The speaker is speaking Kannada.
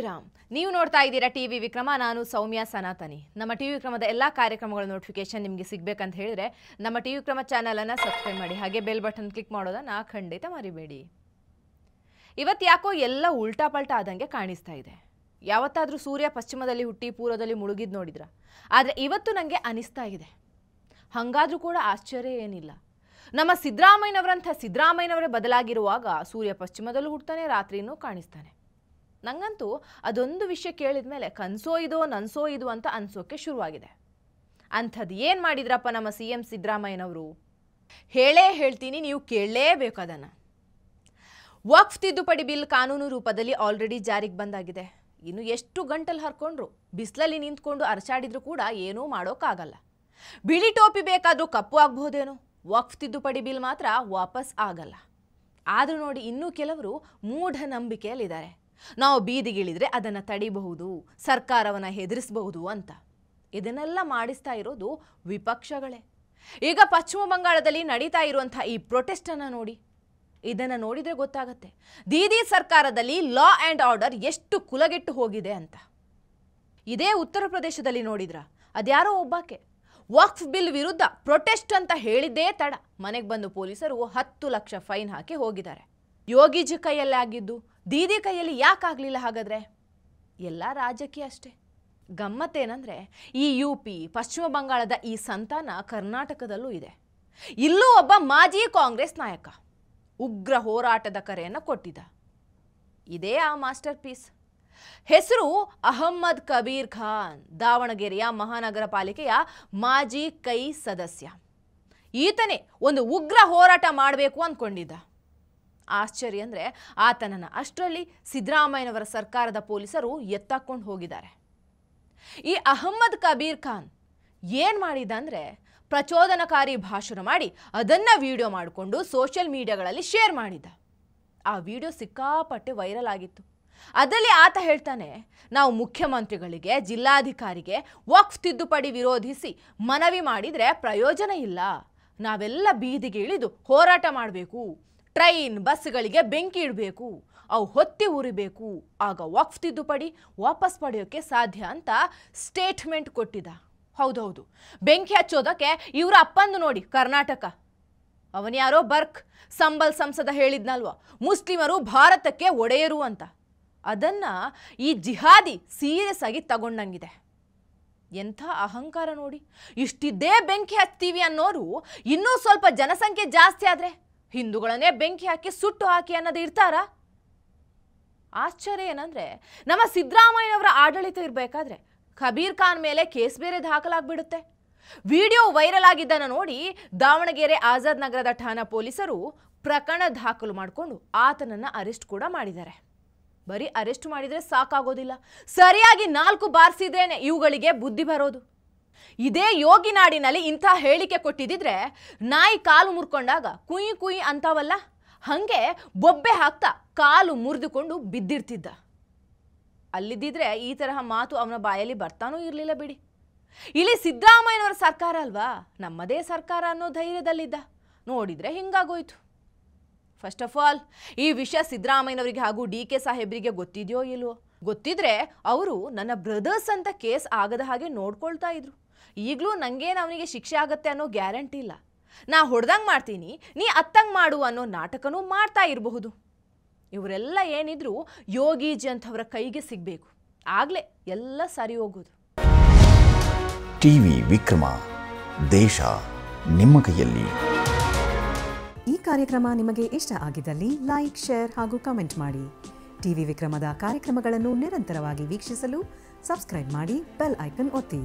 ಸಾಯಿರಾಮ್. ನೀವು ನೋಡ್ತಾ ಇದ್ದೀರಾ ಟಿವಿ ವಿಕ್ರಮ. ನಾನು ಸೌಮ್ಯ ಸನಾತನಿ. ನಮ್ಮ ಟಿವಿ ವಿಕ್ರಮದ ಎಲ್ಲಾ ಕಾರ್ಯಕ್ರಮಗಳ ನೋಟಿಫಿಕೇಶನ್ ನಿಮಗೆ ಸಿಗಬೇಕಂತ ಹೇಳಿದ್ರೆ ನಮ್ಮ ಟಿವಿ ವಿಕ್ರಮ ಚಾನೆಲ್ ಅನ್ನು ಸಬ್ಸ್ಕ್ರೈಬ್ ಮಾಡಿ, ಹಾಗೆ ಬೆಲ್ ಬಟನ್ ಕ್ಲಿಕ್ ಮಾಡೋದನ್ನ ಖಂಡಿತ ಮರಿಬೇಡಿ. ಇವತ್ತು ಯಾಕೋ ಎಲ್ಲ ಉಲ್ಟಾ ಪಲ್ಟಾ ಆದಂಗೆ ಕಾಣಿಸ್ತಾ ಇದೆ. ಯಾವತ್ತಾದ್ರೂ ಸೂರ್ಯ ಪಶ್ಚಿಮದಲ್ಲಿ ಹುಟ್ಟಿ ಪೂರ್ವದಲ್ಲಿ ಮುಳುಗಿದ್ ನೋಡಿದ್ರ? ಆದ್ರೆ ಇವತ್ತು ನನಗೆ ಅನಿಸ್ತಾ ಇದೆ, ಹಂಗಾದ್ರೂ ಕೂಡ ಆಶ್ಚರ್ಯ ಏನಿಲ್ಲ. ನಮ್ಮ ಸಿದ್ದರಾಮಯ್ಯನವರೇ ಬದಲಾಗಿರುವಾಗ ಸೂರ್ಯ ಪಶ್ಚಿಮದಲ್ಲೂ ಹುಡ್ತಾನೆ, ರಾತ್ರಿನೂ ಕಾಣಿಸ್ತಾನೆ. ನಂಗಂತೂ ಅದೊಂದು ವಿಷಯ ಕೇಳಿದ ಮೇಲೆ ಕನ್ಸೋ ಇದೋ ನನ್ಸೋ ಇದು ಅಂತ ಅನ್ಸೋಕೆ ಶುರುವಾಗಿದೆ. ಅಂಥದ್ದು ಏನು ಮಾಡಿದ್ರಪ್ಪ ನಮ್ಮ CM ಸಿದ್ದರಾಮಯ್ಯನವರು? ಹೇಳ್ತೀನಿ, ನೀವು ಕೇಳಲೇಬೇಕು ಅದನ್ನು. ವಕ್ಫ್ ತಿದ್ದುಪಡಿ ಬಿಲ್ ಕಾನೂನು ರೂಪದಲ್ಲಿ ಆಲ್ರೆಡಿ ಜಾರಿಗೆ ಬಂದಾಗಿದೆ. ಇನ್ನು ಎಷ್ಟು ಗಂಟಲು ಹರ್ಕೊಂಡ್ರು, ಬಿಸಿಲಲ್ಲಿ ನಿಂತ್ಕೊಂಡು ಅರಚಾಡಿದ್ರು ಕೂಡ ಏನೂ ಮಾಡೋಕ್ಕಾಗಲ್ಲ. ಬಿಳಿ ಟೋಪಿ ಬೇಕಾದರೂ ಕಪ್ಪು ಆಗ್ಬಹುದೇನೋ, ವಕ್ಫ್ ತಿದ್ದುಪಡಿ ಬಿಲ್ ಮಾತ್ರ ವಾಪಸ್ ಆಗಲ್ಲ. ಆದರೂ ನೋಡಿ, ಇನ್ನೂ ಕೆಲವರು ಮೂಢನಂಬಿಕೆಯಲ್ಲಿದ್ದಾರೆ. ನಾವು ಬೀದಿಗಿಳಿದ್ರೆ ಅದನ್ನು ತಡಿಬಹುದು, ಸರ್ಕಾರವನ್ನು ಹೆದರಿಸಬಹುದು ಅಂತ. ಇದನ್ನೆಲ್ಲ ಮಾಡಿಸ್ತಾ ಇರೋದು ವಿಪಕ್ಷಗಳೇ. ಈಗ ಪಶ್ಚಿಮ ಬಂಗಾಳದಲ್ಲಿ ನಡೀತಾ ಇರುವಂಥ ಈ ಪ್ರೊಟೆಸ್ಟನ್ನು ನೋಡಿ, ಇದನ್ನು ನೋಡಿದರೆ ಗೊತ್ತಾಗತ್ತೆ ದೀದಿ ಸರ್ಕಾರದಲ್ಲಿ ಲಾ ಆ್ಯಂಡ್ ಆರ್ಡರ್ ಎಷ್ಟು ಕುಲಗೆಟ್ಟು ಹೋಗಿದೆ ಅಂತ. ಇದೇ ಉತ್ತರ ಪ್ರದೇಶದಲ್ಲಿ ನೋಡಿದ್ರ, ಅದ್ಯಾರೋ ಒಬ್ಬಾಕೆ ವಕ್ಫ್ ಬಿಲ್ ವಿರುದ್ಧ ಪ್ರೊಟೆಸ್ಟ್ ಅಂತ ಹೇಳಿದ್ದೇ ತಡ ಮನೆಗೆ ಬಂದು ಪೊಲೀಸರು 10 ಲಕ್ಷ ಫೈನ್ ಹಾಕಿ ಹೋಗಿದ್ದಾರೆ. ಯೋಗಿಜಿ ಕೈಯಲ್ಲೇ ಆಗಿದ್ದು ದೀದಿ ಕೈಯಲ್ಲಿ ಯಾಕಾಗಲಿಲ್ಲ? ಹಾಗಾದ್ರೆ ಎಲ್ಲ ರಾಜಕೀಯ ಅಷ್ಟೇ. ಗಮ್ಮತ್ತೇನಂದ್ರೆ, ಈ UP ಪಶ್ಚಿಮ ಬಂಗಾಳದ ಈ ಸಂತಾನ ಕರ್ನಾಟಕದಲ್ಲೂ ಇದೆ. ಇಲ್ಲೂ ಒಬ್ಬ ಮಾಜಿ ಕಾಂಗ್ರೆಸ್ ನಾಯಕ ಉಗ್ರ ಹೋರಾಟದ ಕರೆಯನ್ನು ಕೊಟ್ಟಿದ್ದ. ಇದೇ ಆ ಮಾಸ್ಟರ್ ಪೀಸ್. ಹೆಸರು ಅಹಮ್ಮದ್ ಕಬೀರ್ ಖಾನ್, ದಾವಣಗೆರೆಯ ಮಹಾನಗರ ಪಾಲಿಕೆಯ ಮಾಜಿ ಕೈ ಸದಸ್ಯ. ಈತನೇ ಒಂದು ಉಗ್ರ ಹೋರಾಟ ಮಾಡಬೇಕು ಅಂದ್ಕೊಂಡಿದ್ದ. ಆಶ್ಚರ್ಯ ಅಂದರೆ, ಆತನನ್ನು ಅಷ್ಟರಲ್ಲಿ ಸಿದ್ದರಾಮಯ್ಯನವರ ಸರ್ಕಾರದ ಪೊಲೀಸರು ಎತ್ತಾಕೊಂಡು ಹೋಗಿದ್ದಾರೆ. ಈ ಅಹಮ್ಮದ್ ಕಬೀರ್ ಖಾನ್ ಏನು ಮಾಡಿದ ಅಂದರೆ, ಪ್ರಚೋದನಕಾರಿ ಭಾಷಣ ಮಾಡಿ ಅದನ್ನು ವಿಡಿಯೋ ಮಾಡಿಕೊಂಡು ಸೋಷಿಯಲ್ ಮೀಡಿಯಾಗಳಲ್ಲಿ ಶೇರ್ ಮಾಡಿದ್ದ. ಆ ವಿಡಿಯೋ ಸಿಕ್ಕಾಪಟ್ಟೆ ವೈರಲ್ ಆಗಿತ್ತು. ಅದರಲ್ಲಿ ಆತ ಹೇಳ್ತಾನೆ, ನಾವು ಮುಖ್ಯಮಂತ್ರಿಗಳಿಗೆ, ಜಿಲ್ಲಾಧಿಕಾರಿಗೆ ವಕ್ಫ್ ತಿದ್ದುಪಡಿ ವಿರೋಧಿಸಿ ಮನವಿ ಮಾಡಿದರೆ ಪ್ರಯೋಜನ ಇಲ್ಲ. ನಾವೆಲ್ಲ ಬೀದಿಗೆ ಇಳಿದು ಹೋರಾಟ ಮಾಡಬೇಕು, ಟ್ರೈನ್ ಬಸ್ಗಳಿಗೆ ಬೆಂಕಿ ಇಡಬೇಕು, ಅವು ಹೊತ್ತಿ ಉರಿಬೇಕು, ಆಗ ವಕ್ಫ್ ತಿದ್ದುಪಡಿ ವಾಪಸ್ ಪಡೆಯೋಕ್ಕೆ ಸಾಧ್ಯ ಅಂತ ಸ್ಟೇಟ್ಮೆಂಟ್ ಕೊಟ್ಟಿದ್ದ. ಹೌದೌದು, ಬೆಂಕಿ ಹಚ್ಚೋದಕ್ಕೆ ಇವರ ಅಪ್ಪಂದು ನೋಡಿ ಕರ್ನಾಟಕ. ಅವನ್ಯಾರೋ ಬರ್ಕ್ ಸಂಬಲ್ ಸಂಸದ ಹೇಳಿದ್ನಲ್ವ, ಮುಸ್ಲಿಮರು ಭಾರತಕ್ಕೆ ಒಡೆಯರು ಅಂತ. ಅದನ್ನ ಈ ಜಿಹಾದಿ ಸೀರಿಯಸ್ ಆಗಿ ತಗೊಂಡಂಗಿದೆ. ಎಂಥ ಅಹಂಕಾರ ನೋಡಿ. ಇಷ್ಟಿದ್ದೇ ಬೆಂಕಿ ಹಚ್ತೀವಿ ಅನ್ನೋರು ಇನ್ನೂ ಸ್ವಲ್ಪ ಜನಸಂಖ್ಯೆ ಜಾಸ್ತಿ ಆದ್ರೆ ಹಿಂದೂಗಳನ್ನೇ ಬೆಂಕಿ ಹಾಕಿ ಸುಟ್ಟು ಹಾಕಿ ಅನ್ನೋದು ಇರ್ತಾರಾ? ಆಶ್ಚರ್ಯ ಏನಂದ್ರೆ, ನಮ್ಮ ಸಿದ್ದರಾಮಯ್ಯನವರ ಆಡಳಿತ ಇರಬೇಕಾದ್ರೆ ಕಬೀರ್ ಖಾನ್ ಮೇಲೆ ಕೇಸ್ ಬೇರೆ ದಾಖಲಾಗ್ಬಿಡುತ್ತೆ. ವಿಡಿಯೋ ವೈರಲ್ ಆಗಿದ್ದನ್ನು ನೋಡಿ ದಾವಣಗೆರೆ ಆಜಾದ್ ನಗರದ ಠಾಣಾ ಪೊಲೀಸರು ಪ್ರಕರಣ ದಾಖಲು ಮಾಡಿಕೊಂಡು ಆತನನ್ನು ಅರೆಸ್ಟ್ ಕೂಡ ಮಾಡಿದ್ದಾರೆ. ಬರೀ ಅರೆಸ್ಟ್ ಮಾಡಿದರೆ ಸಾಕಾಗೋದಿಲ್ಲ, ಸರಿಯಾಗಿ 4 ಬಾರಿಸಿದ್ರೇನೆ ಇವುಗಳಿಗೆ ಬುದ್ಧಿ ಬರೋದು. ಇದೇ ಯೋಗಿ ನಾಡಿನಲ್ಲಿ ಇಂಥ ಹೇಳಿಕೆ ಕೊಟ್ಟಿದ್ದಿದ್ರೆ ನಾಯಿ ಕಾಲು ಮುರ್ಕೊಂಡಾಗ ಕುಯ್ ಕುಯ್ ಅಂತಾವಲ್ಲ, ಹಂಗೆ ಬೊಬ್ಬೆ ಹಾಕ್ತಾ ಕಾಲು ಮುರಿದುಕೊಂಡು ಬಿದ್ದಿರ್ತಿದ್ದ. ಅಲ್ಲಿದ್ದಿದ್ರೆ ಈ ತರಹ ಮಾತು ಅವನ ಬಾಯಲ್ಲಿ ಬರ್ತಾನೂ ಇರಲಿಲ್ಲ ಬಿಡಿ. ಇಲ್ಲಿ ಸಿದ್ದರಾಮಯ್ಯನವರ ಸರ್ಕಾರ ಅಲ್ವಾ, ನಮ್ಮದೇ ಸರ್ಕಾರ ಅನ್ನೋ ಧೈರ್ಯದಲ್ಲಿದ್ದ. ನೋಡಿದ್ರೆ ಹಿಂಗಾಗೋಯ್ತು. ಫಸ್ಟ್ ಆಫ್ ಆಲ್, ಈ ವಿಷಯ ಸಿದ್ದರಾಮಯ್ಯನವರಿಗೆ ಹಾಗೂ DK ಸಾಹೇಬ್ರಿಗೆ ಗೊತ್ತಿದೆಯೋ ಇಲ್ವೋ? ಗೊತ್ತಿದ್ರೆ ಅವರು ನನ್ನ ಬ್ರದರ್ಸ್ ಅಂತ ಕೇಸ್ ಆಗದ ಹಾಗೆ ನೋಡ್ಕೊಳ್ತಾ ಇದ್ರು. ಈಗಲೂ ನಂಗೇನು ಅವನಿಗೆ ಶಿಕ್ಷೆ ಆಗತ್ತೆ ಅನ್ನೋ ಗ್ಯಾರಂಟಿ ಇಲ್ಲ. ನಾ ಹೊಡೆದಂಗೆ ಮಾಡ್ತೀನಿ, ನೀ ಅತ್ತಂಗೆ ಮಾಡು ಅನ್ನೋ ನಾಟಕನೂ ಮಾಡ್ತಾ ಇರಬಹುದು. ಇವರೆಲ್ಲ ಏನಿದ್ರು ಯೋಗಿಜಿ ಅಂಥವರ ಕೈಗೆ ಸಿಗಬೇಕು, ಆಗಲೇ ಎಲ್ಲ ಸರಿ ಹೋಗೋದು. ಟಿವಿ ವಿಕ್ರಮ, ದೇಶ ನಿಮ್ಮ ಕೈಯಲ್ಲಿ. ಈ ಕಾರ್ಯಕ್ರಮ ನಿಮಗೆ ಇಷ್ಟ ಆಗಿದ್ದಲ್ಲಿ ಲೈಕ್, ಶೇರ್ ಹಾಗೂ ಕಮೆಂಟ್ ಮಾಡಿ. ಟಿವಿ ವಿಕ್ರಮದ ಕಾರ್ಯಕ್ರಮಗಳನ್ನು ನಿರಂತರವಾಗಿ ವೀಕ್ಷಿಸಲು ಸಬ್ಸ್ಕ್ರೈಬ್ ಮಾಡಿ, ಬೆಲ್ ಐಕನ್ ಒತ್ತಿ.